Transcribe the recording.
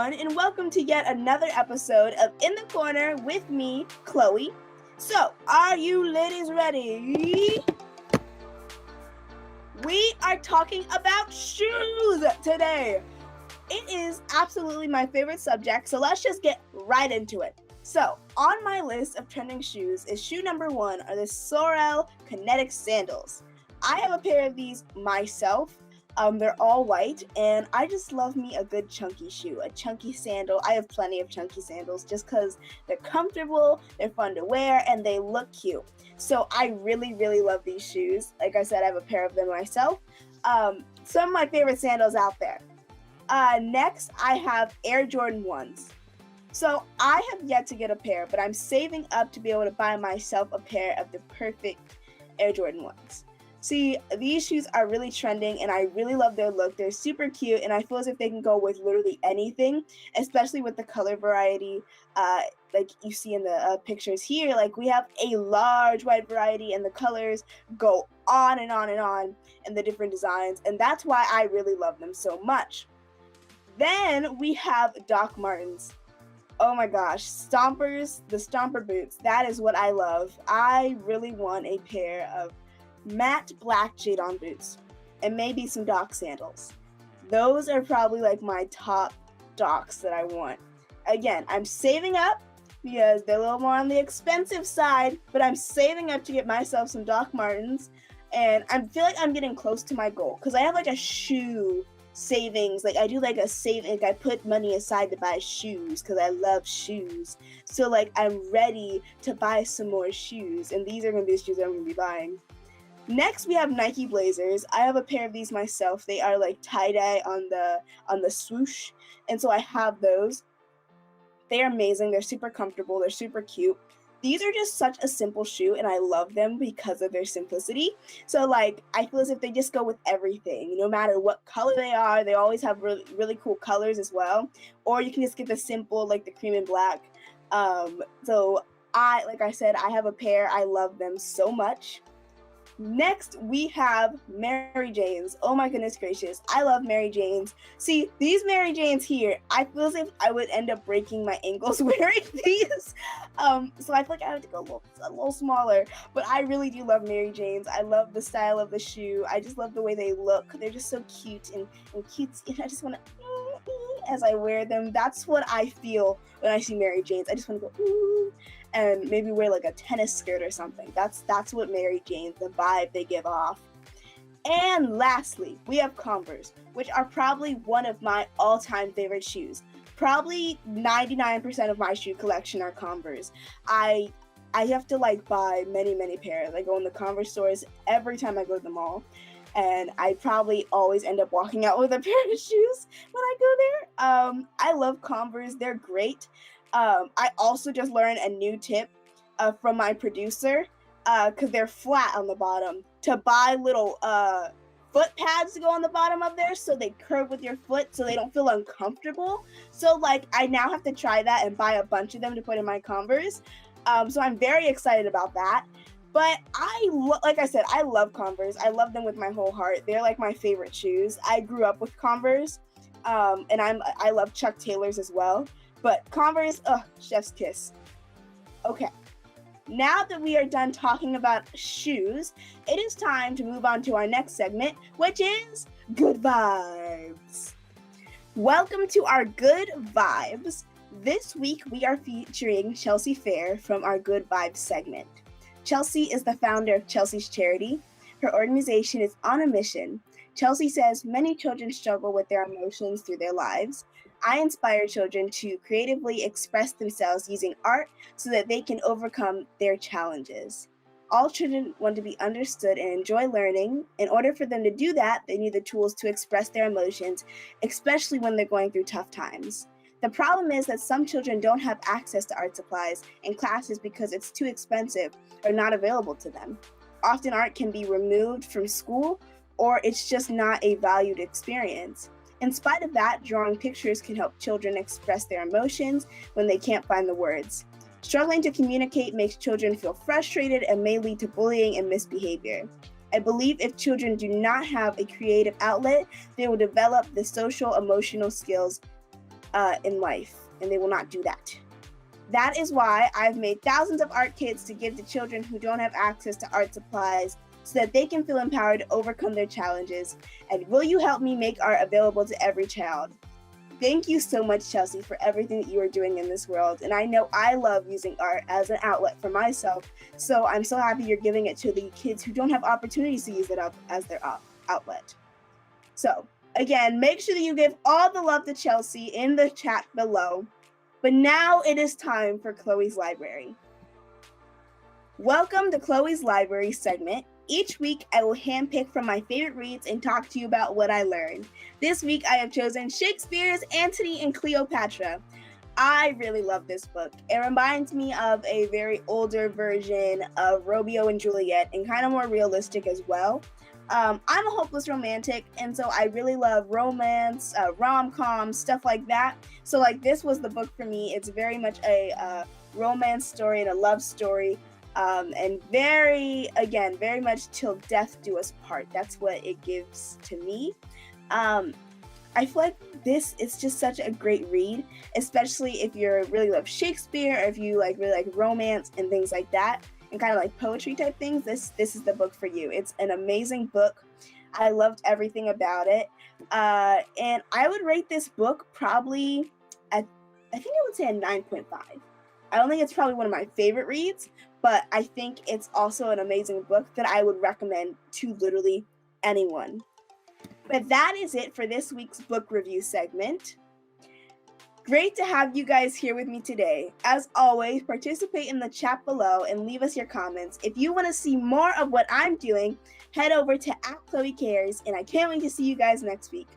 everyone, and welcome to yet another episode of In the Corner with me, Khloe. So, are you ladies ready? We are talking about shoes today. It is absolutely my favorite subject, so let's just get right into it. So, on my list of trending shoes is shoe number 1 are the Sorel Kinetic Sandals. I have a pair of these myself. They're all white, and I just love me a good chunky shoe, a chunky sandal. I have plenty of chunky sandals just because they're comfortable, they're fun to wear, and they look cute. So I really, really love these shoes. Like I said, I have a pair of them myself. Some of my favorite sandals out there. Next, I have Air Jordan 1s. So I have yet to get a pair, but I'm saving up to be able to buy myself a pair of the perfect Air Jordan 1s. See, these shoes are really trending, and I really love their look. They're super cute, and I feel as if they can go with literally anything, especially with the color variety. Like you see in the pictures here, like we have a large wide variety, and the colors go on and on and on, and the different designs, and that's why I really love them so much. Then we have Doc Martens. Oh my gosh, Stompers, the Stomper boots, that is what I love. I really want a pair of matte black jade-on boots and maybe some Doc sandals. Those are probably like my top Docs that I want. Again, I'm saving up because they're a little more on the expensive side, but I'm saving up to get myself some Doc Martens, and I feel like I'm getting close to my goal because I have like a shoe savings. Like I do like a saving, like I put money aside to buy shoes because I love shoes. So like I'm ready to buy some more shoes, and these are going to be the shoes that I'm going to be buying. Next, we have Nike Blazers. I have a pair of these myself. They are like tie-dye on the swoosh, and so I have those. They are amazing. They're super comfortable. They're super cute. These are just such a simple shoe, and I love them because of their simplicity. So like I feel as if they just go with everything. No matter what color they are, they always have really, really cool colors as well. Or you can just get the simple, like the cream and black. So like I said, I have a pair. I love them so much. Next, we have Mary Janes. Oh my goodness gracious. I love Mary Janes. See, these Mary Janes here, I feel as if I would end up breaking my ankles wearing these. So I feel like I have to go a little smaller. But I really do love Mary Janes. I love the style of the shoe. I just love the way they look. They're just so cute and cute. And I just want to as I wear them. That's what I feel when I see Mary Janes. I just want to go ooh, and maybe wear like a tennis skirt or something. That's what Mary Janes, the vibe they give off. And lastly, we have Converse, which are probably one of my all-time favorite shoes. Probably 99% of my shoe collection are Converse. I have to like buy many pairs. I go in the Converse stores every time I go to the mall. And I probably always end up walking out with a pair of shoes when I go there. I love Converse. They're great. I also just learned a new tip from my producer because they're flat on the bottom, to buy little foot pads to go on the bottom of there so they curve with your foot so they don't feel uncomfortable. So like I now have to try that and buy a bunch of them to put in my Converse. So I'm very excited about that. But like I said, I love Converse. I love them with my whole heart. They're like my favorite shoes. I grew up with Converse, and I love Chuck Taylors as well. But Converse, chef's kiss. Okay, now that we are done talking about shoes, it is time to move on to our next segment, which is Good Vibes. Welcome to our Good Vibes. This week we are featuring Chelsea Fair from our Good Vibes segment. Chelsea is the founder of Chelsea's Charity. Her organization is on a mission. Chelsea says many children struggle with their emotions through their lives. I inspire children to creatively express themselves using art so that they can overcome their challenges. All children want to be understood and enjoy learning. In order for them to do that, they need the tools to express their emotions, especially when they're going through tough times. The problem is that some children don't have access to art supplies and classes because it's too expensive or not available to them. Often art can be removed from school, or it's just not a valued experience. In spite of that, drawing pictures can help children express their emotions when they can't find the words. Struggling to communicate makes children feel frustrated and may lead to bullying and misbehavior. I believe if children do not have a creative outlet, they will develop the social emotional skills in life, and they will not do that. That is why I've made thousands of art kits to give to children who don't have access to art supplies so that they can feel empowered to overcome their challenges. And will you help me make art available to every child? Thank you so much, Chelsea, for everything that you are doing in this world. And I know I love using art as an outlet for myself. So I'm so happy you're giving it to the kids who don't have opportunities to use it as their outlet. So again, make sure that you give all the love to Chelsea in the chat below. But now it is time for Khloe's Library. Welcome to Khloe's Library segment. Each week, I will handpick from my favorite reads and talk to you about what I learned. This week, I have chosen Shakespeare's Antony and Cleopatra. I really love this book. It reminds me of a very older version of Romeo and Juliet and kind of more realistic as well. I'm a hopeless romantic, and so I really love romance, rom-coms, stuff like that. So like this was the book for me. It's very much a romance story and a love story, and very much till death do us part. That's what it gives to me. I feel like this is just such a great read, especially if you really love Shakespeare or if you really like romance and things like that, and kind of like poetry type things. This is the book for you. It's an amazing book. I loved everything about it. And I would rate this book probably I think I would say a 9.5. I don't think it's probably one of my favorite reads, but I think it's also an amazing book that I would recommend to literally anyone. But that is it for this week's book review segment. Great to have you guys here with me today. As always, participate in the chat below and leave us your comments. If you want to see more of what I'm doing, head over to @KhloeCares, and I can't wait to see you guys next week.